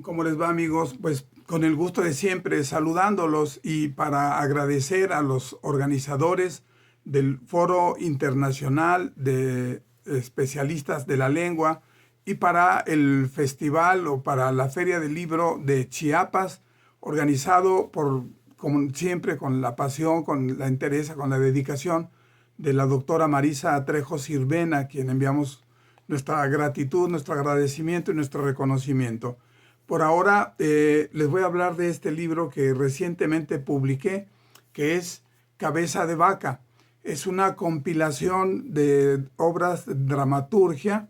¿Cómo les va, amigos? Pues con el gusto de siempre, saludándolos y para agradecer a los organizadores del Foro Internacional de Especialistas de la Lengua y para el festival o para la Feria del Libro de Chiapas, organizado por, como siempre, con la pasión, con la entereza, con la dedicación de la doctora Marisa Trejo Sirvena, a quien enviamos nuestra gratitud, nuestro agradecimiento y nuestro reconocimiento. Por ahora les voy a hablar de este libro que recientemente publiqué, que es Cabeza de Vaca. Es una compilación de obras de dramaturgia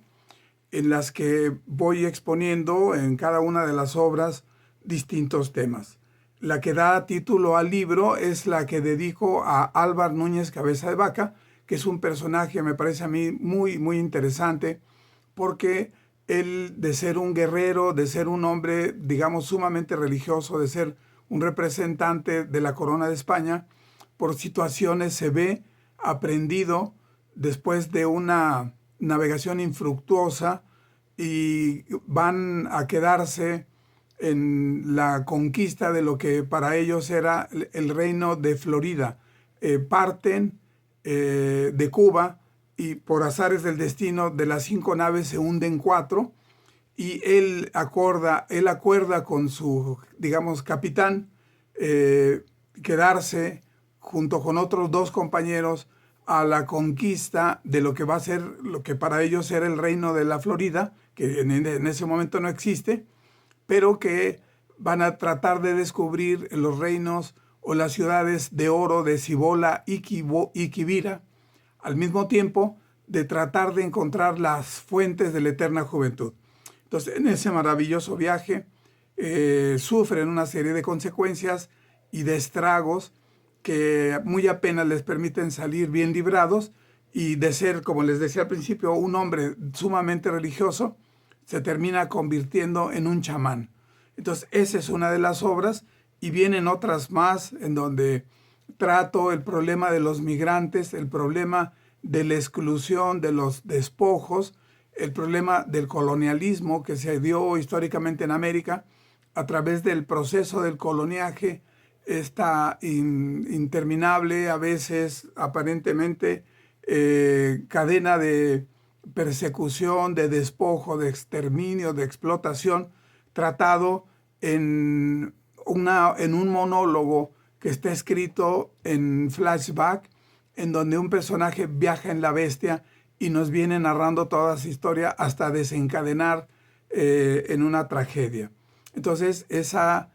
en las que voy exponiendo en cada una de las obras distintos temas. La que da título al libro es la que dedico a Álvar Núñez Cabeza de Vaca, que es un personaje, me parece a mí, muy interesante, porque él, de ser un guerrero, de ser un hombre, digamos, sumamente religioso, de ser un representante de la corona de España, por situaciones se ve aprendido después de una navegación infructuosa y van a quedarse en la conquista de lo que para ellos era el reino de Florida. Parten de Cuba y por azares del destino de las 5 naves se hunden 4 y él acuerda con su, digamos, capitán quedarse junto con otros 2 compañeros a la conquista de lo que va a ser, lo que para ellos era el reino de la Florida, que en ese momento no existe, pero que van a tratar de descubrir los reinos o las ciudades de oro de Cibola y Quivira, al mismo tiempo de tratar de encontrar las fuentes de la eterna juventud. Entonces, en ese maravilloso viaje sufren una serie de consecuencias y de estragos que muy apenas les permiten salir bien librados y de ser, como les decía al principio, un hombre sumamente religioso, se termina convirtiendo en un chamán. Entonces, esa es una de las obras y vienen otras más en donde trato el problema de los migrantes, el problema de la exclusión, de los despojos, el problema del colonialismo que se dio históricamente en América a través del proceso del coloniaje, esta interminable, a veces aparentemente, cadena de persecución, de despojo, de exterminio, de explotación, tratado en un monólogo que está escrito en flashback, en donde un personaje viaja en la bestia y nos viene narrando toda su historia hasta desencadenar en una tragedia. Entonces, esa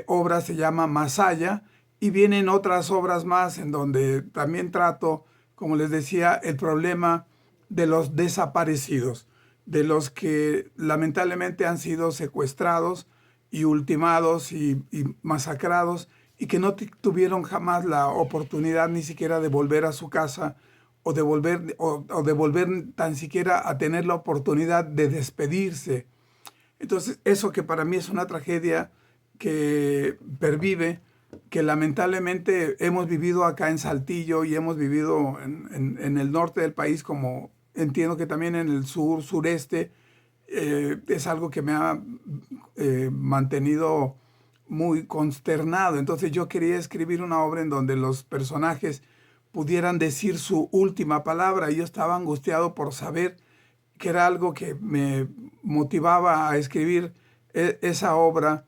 obra se llama Masaya y vienen otras obras más en donde también trato, como les decía, el problema de los desaparecidos, de los que lamentablemente han sido secuestrados y ultimados y masacrados y que no tuvieron jamás la oportunidad ni siquiera de volver a su casa o de volver tan siquiera a tener la oportunidad de despedirse. Entonces, eso que para mí es una tragedia que pervive, que lamentablemente hemos vivido acá en Saltillo y hemos vivido en el norte del país, como entiendo que también en el sur, sureste, es algo que me ha mantenido muy consternado. Entonces yo quería escribir una obra en donde los personajes pudieran decir su última palabra. Y yo estaba angustiado por saber que era algo que me motivaba a escribir esa obra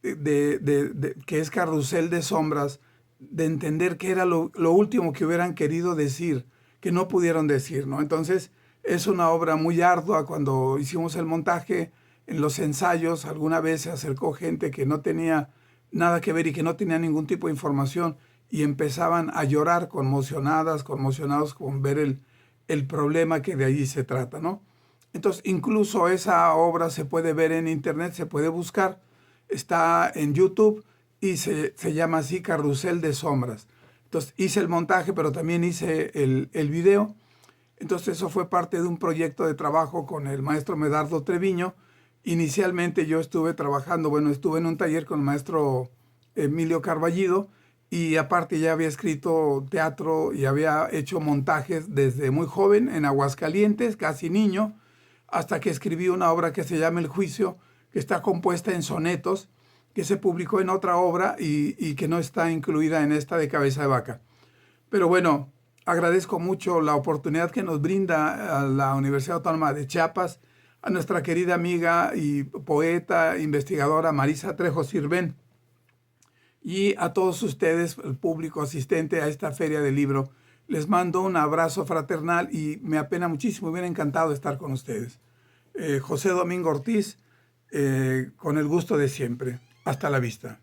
que es Carrusel de Sombras, de entender qué era lo último que hubieran querido decir, que no pudieron decir, ¿no? Entonces, es una obra muy ardua. Cuando hicimos el montaje, en los ensayos, alguna vez se acercó gente que no tenía nada que ver y que no tenía ningún tipo de información y empezaban a llorar conmocionados con ver el problema que de allí se trata, ¿no? Entonces, incluso esa obra se puede ver en internet, se puede buscar, está en YouTube y se llama así Carrusel de Sombras. Entonces, hice el montaje, pero también hice el video. Entonces, eso fue parte de un proyecto de trabajo con el maestro Medardo Treviño. Inicialmente yo estuve trabajando, bueno, estuve en un taller con el maestro Emilio Carballido y aparte ya había escrito teatro y había hecho montajes desde muy joven en Aguascalientes, casi niño, hasta que escribí una obra que se llama El Juicio, que está compuesta en sonetos, que se publicó en otra obra y que no está incluida en esta de Cabeza de Vaca. Pero bueno, agradezco mucho la oportunidad que nos brinda a la Universidad Autónoma de Chiapas, a nuestra querida amiga y poeta, investigadora Marisa Trejo Sirven, y a todos ustedes, el público asistente a esta feria del libro. Les mando un abrazo fraternal y me apena muchísimo, me hubiera encantado estar con ustedes. José Domingo Ortiz, con el gusto de siempre. Hasta la vista.